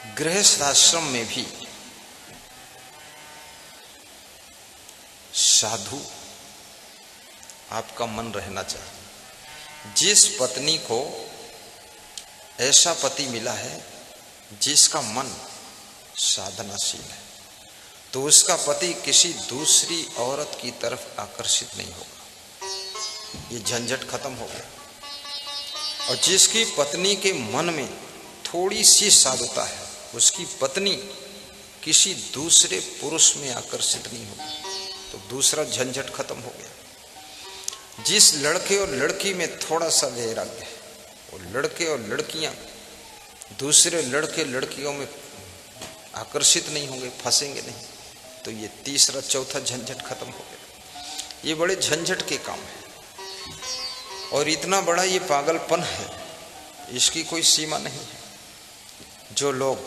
गृहस्थ आश्रम में भी साधु आपका मन रहना चाहिए। जिस पत्नी को ऐसा पति मिला है जिसका मन साधनाशील है, तो उसका पति किसी दूसरी औरत की तरफ आकर्षित नहीं होगा। ये झंझट खत्म हो गया। और जिसकी पत्नी के मन में थोड़ी सी साधुता है, उसकी पत्नी किसी दूसरे पुरुष में आकर्षित नहीं होगी, तो दूसरा झंझट खत्म हो गया। जिस लड़के और लड़की में थोड़ा सा वैराग्य है, वो लड़के और लड़कियां दूसरे लड़के लड़कियों में आकर्षित नहीं होंगे, फंसेंगे नहीं, तो ये तीसरा चौथा झंझट खत्म हो गया। ये बड़े झंझट के काम है और इतना बड़ा ये पागलपन है, इसकी कोई सीमा नहीं है। जो लोग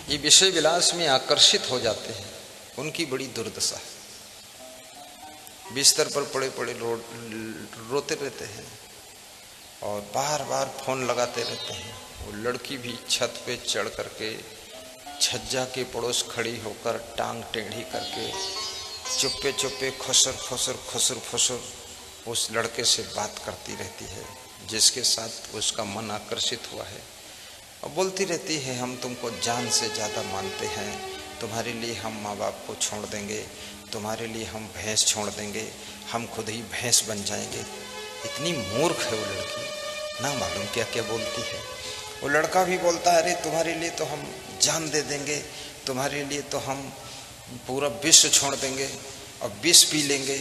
ये विषय विलास में आकर्षित हो जाते हैं, उनकी बड़ी दुर्दशा है। बिस्तर पर पड़े पड़े रोते रहते हैं और बार बार फोन लगाते रहते हैं। वो लड़की भी छत पे चढ़ करके छज्जा के पड़ोस खड़ी होकर टांग टेढ़ी करके चुप्पे चुप्पे खुसर खुसर खुसर खुसर उस लड़के से बात करती रहती है जिसके साथ उसका मन आकर्षित हुआ है, और बोलती रहती है, हम तुमको जान से ज़्यादा मानते हैं, तुम्हारे लिए हम माँ बाप को छोड़ देंगे, तुम्हारे लिए हम भैंस छोड़ देंगे, हम खुद ही भैंस बन जाएंगे। इतनी मूर्ख है वो लड़की, ना मालूम क्या क्या बोलती है। वो लड़का भी बोलता है, अरे तुम्हारे लिए तो हम जान दे देंगे, तुम्हारे लिए तो हम पूरा विश्व छोड़ देंगे और विष पी लेंगे,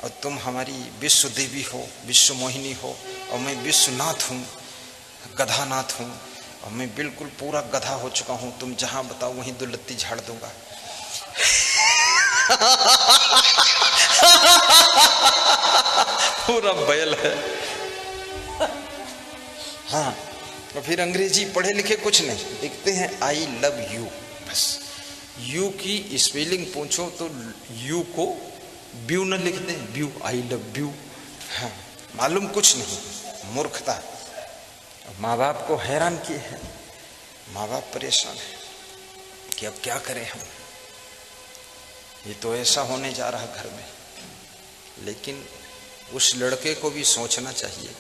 और तुम हमारी विश्व देवी हो, विश्व मोहिनी हो, और मैं विश्वनाथ हूँ, गधानाथ हूँ, और मैं बिल्कुल पूरा गधा हो चुका हूँ, तुम जहाँ बताओ वहीं दुलत्ती झाड़ दूंगा। पूरा बैल है। हाँ, और फिर अंग्रेजी पढ़े लिखे कुछ नहीं, लिखते हैं आई लव यू, बस। यू की स्पेलिंग पूछो तो यू को ब्यू न लिख दें, ब्यू, आई लव यू। हाँ, मालूम कुछ नहीं, मूर्खता। माँ बाप को हैरान किए हैं, माँ बाप परेशान है कि अब क्या करें हम, ये तो ऐसा होने जा रहा घर में। लेकिन उस लड़के को भी सोचना चाहिए,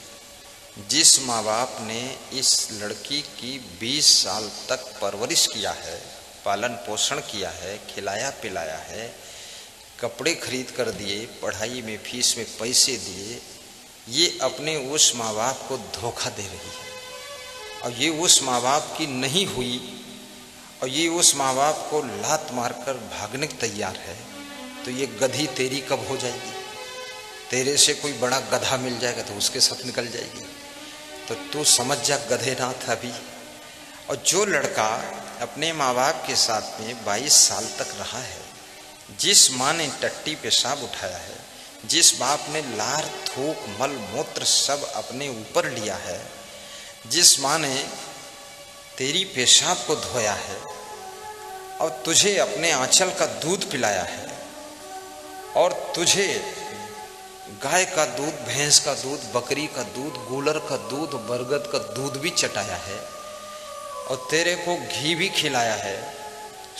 जिस माँ बाप ने इस लड़की की 20 साल तक परवरिश किया है, पालन पोषण किया है, खिलाया पिलाया है, कपड़े खरीद कर दिए, पढ़ाई में फीस में पैसे दिए, ये अपने उस माँ बाप को धोखा दे रही है। और ये उस माँ बाप की नहीं हुई, और ये उस माँ बाप को लात मारकर भागने को तैयार है, तो ये गधी तेरी कब हो जाएगी? तेरे से कोई बड़ा गधा मिल जाएगा तो उसके साथ निकल जाएगी। तो तू समझ जा, गधे ना था अभी। और जो लड़का अपने माँ बाप के साथ में 22 साल तक रहा है, जिस माँ ने टट्टी पेशाब उठाया है, जिस बाप ने लार थूक मल मूत्र सब अपने ऊपर लिया है, जिस माँ ने तेरी पेशाब को धोया है और तुझे अपने आंचल का दूध पिलाया है, और तुझे गाय का दूध, भैंस का दूध, बकरी का दूध, गूलर का दूध, बरगद का दूध भी चटाया है, और तेरे को घी भी खिलाया है,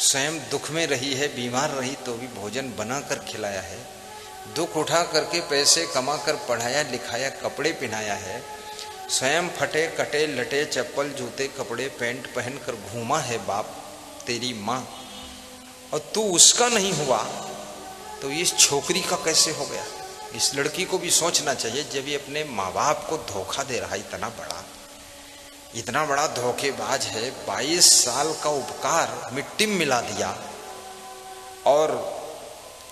स्वयं दुख में रही है, बीमार रही तो भी भोजन बना कर खिलाया है, दुख उठा करके पैसे कमा कर पढ़ाया लिखाया, कपड़े पहनाया है, स्वयं फटे कटे लटे चप्पल जूते कपड़े पैंट पहन कर घूमा है बाप तेरी माँ, और तू उसका नहीं हुआ तो इस छोकरी का कैसे हो गया? इस लड़की को भी सोचना चाहिए, जब ये अपने माँ बाप को धोखा दे रहा है, इतना बड़ा धोखेबाज है, 22 साल का उपकार मिट्टी में मिला दिया, और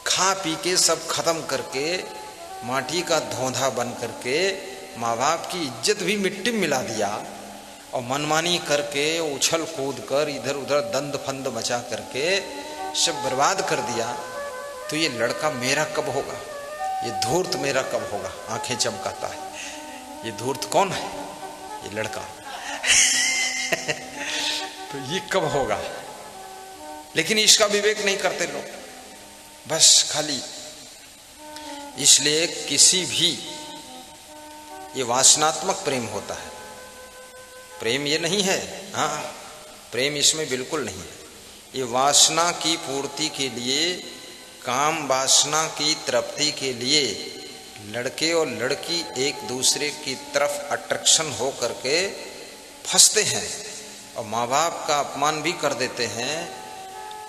खा पी के सब खत्म करके माटी का धोंधा बन करके माँ बाप की इज्जत भी मिट्टी में मिला दिया, और मनमानी करके उछल कूद कर इधर उधर दंद फंद मचा करके सब बर्बाद कर दिया। तो ये लड़का मेरा कब होगा? ये धूर्त मेरा कब होगा? आंखें चमकाता है, ये धूर्त कौन है? ये लड़का। तो ये कब होगा? लेकिन इसका विवेक नहीं करते लोग, बस खाली। इसलिए किसी भी, ये वासनात्मक प्रेम होता है, प्रेम ये नहीं है, हाँ प्रेम इसमें बिल्कुल नहीं है। ये वासना की पूर्ति के लिए, काम वासना की तृप्ति के लिए लड़के और लड़की एक दूसरे की तरफ अट्रैक्शन हो करके फंसते हैं और माँ बाप का अपमान भी कर देते हैं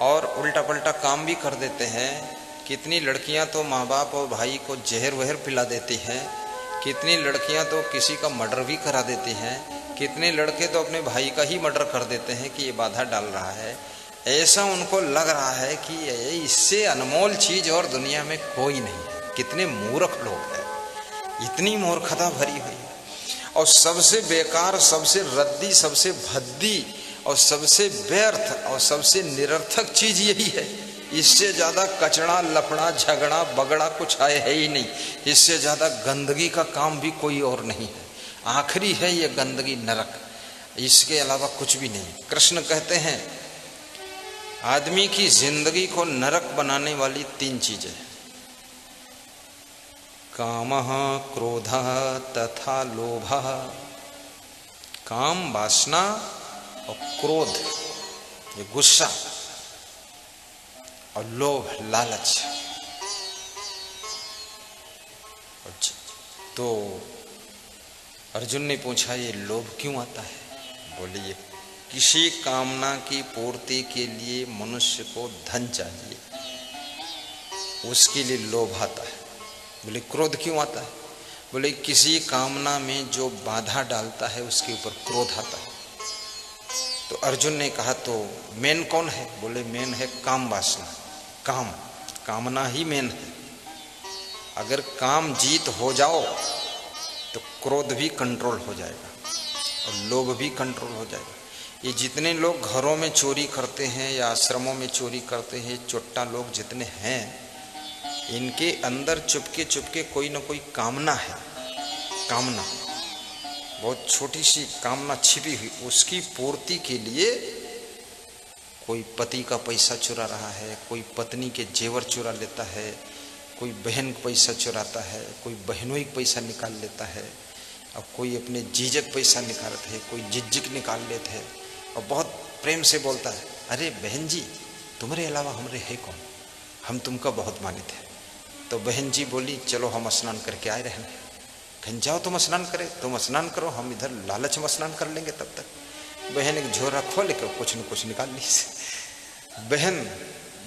और उल्टा पल्टा काम भी कर देते हैं। कितनी लड़कियां तो माँ बाप और भाई को जहर वहर पिला देती हैं, कितनी लड़कियां तो किसी का मर्डर भी करा देती हैं, कितने लड़के तो अपने भाई का ही मर्डर कर देते हैं कि ये बाधा डाल रहा है। ऐसा उनको लग रहा है कि इससे अनमोल चीज और दुनिया में कोई नहीं है। कितने मूर्ख लोग हैं, इतनी मूर्खता भरी हुई है। और सबसे बेकार, सबसे रद्दी, सबसे भद्दी और सबसे व्यर्थ और सबसे निरर्थक चीज यही है। इससे ज्यादा कचड़ा, लफड़ा, झगड़ा, बगड़ा कुछ है ही नहीं। इससे ज्यादा गंदगी का काम भी कोई और नहीं है। आखिरी है ये गंदगी, नरक, इसके अलावा कुछ भी नहीं। कृष्ण कहते हैं आदमी की जिंदगी को नरक बनाने वाली 3 चीजें, कामः, क्रोधः तथा लोभः। काम वासना और क्रोध ये गुस्सा और लोभ लालच। तो अर्जुन ने पूछा ये लोभ क्यों आता है? बोले ये किसी कामना की पूर्ति के लिए मनुष्य को धन चाहिए, उसके लिए लोभ आता है। बोले क्रोध क्यों आता है? बोले किसी कामना में जो बाधा डालता है उसके ऊपर क्रोध आता है। तो अर्जुन ने कहा तो मेन कौन है? बोले मेन है काम वासना, काम, कामना ही मेन है। अगर काम जीत हो जाओ तो क्रोध भी कंट्रोल हो जाएगा और लोभ भी कंट्रोल हो जाएगा। ये जितने लोग घरों में चोरी करते हैं या आश्रमों में चोरी करते हैं, चोट्टा लोग जितने हैं, इनके अंदर चुपके चुपके कोई ना कोई कामना है। कामना, बहुत छोटी सी कामना छिपी हुई, उसकी पूर्ति के लिए कोई पति का पैसा चुरा रहा है, कोई पत्नी के जेवर चुरा लेता है, कोई बहन का पैसा चुराता है, कोई बहनों का पैसा निकाल लेता है, अब कोई अपने जीजक पैसा निकालते है, कोई जिज्जिक निकाल लेते हैं और बहुत प्रेम से बोलता है अरे बहन जी तुम्हारे अलावा हमरे है कौन, हम तुमका बहुत मानित है। तो बहन जी बोली चलो हम स्नान करके आए रहने। कहीं जाओ तुम स्नान करे, तुम स्नान करो, हम इधर लालच में स्नान कर लेंगे। तब तक बहन एक झोरा खोल के कुछ न कुछ निकाल ली। बहन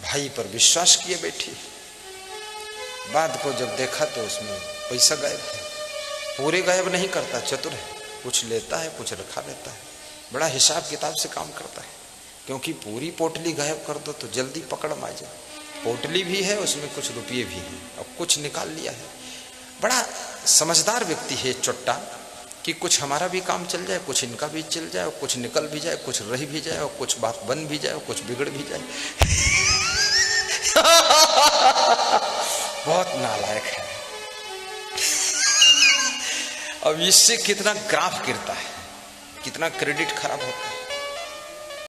भाई पर विश्वास किए बैठी, बाद को जब देखा तो उसमें पैसा गायब है। पूरे गायब नहीं करता, चतुर है, कुछ लेता है कुछ रखा लेता है, बड़ा हिसाब किताब से काम करता है। क्योंकि पूरी पोटली गायब कर दो तो जल्दी पकड़ में आ जाए। पोटली भी है उसमें कुछ रुपये भी हैं और कुछ निकाल लिया है। बड़ा समझदार व्यक्ति है चोट्टा कि कुछ हमारा भी काम चल जाए, कुछ इनका भी चल जाए, और कुछ निकल भी जाए, कुछ रह भी जाए, और कुछ बात बन भी जाए, और कुछ बिगड़ भी जाए। बहुत नालायक है। अब इससे कितना ग्राफ गिरता है, कितना क्रेडिट खराब होता है।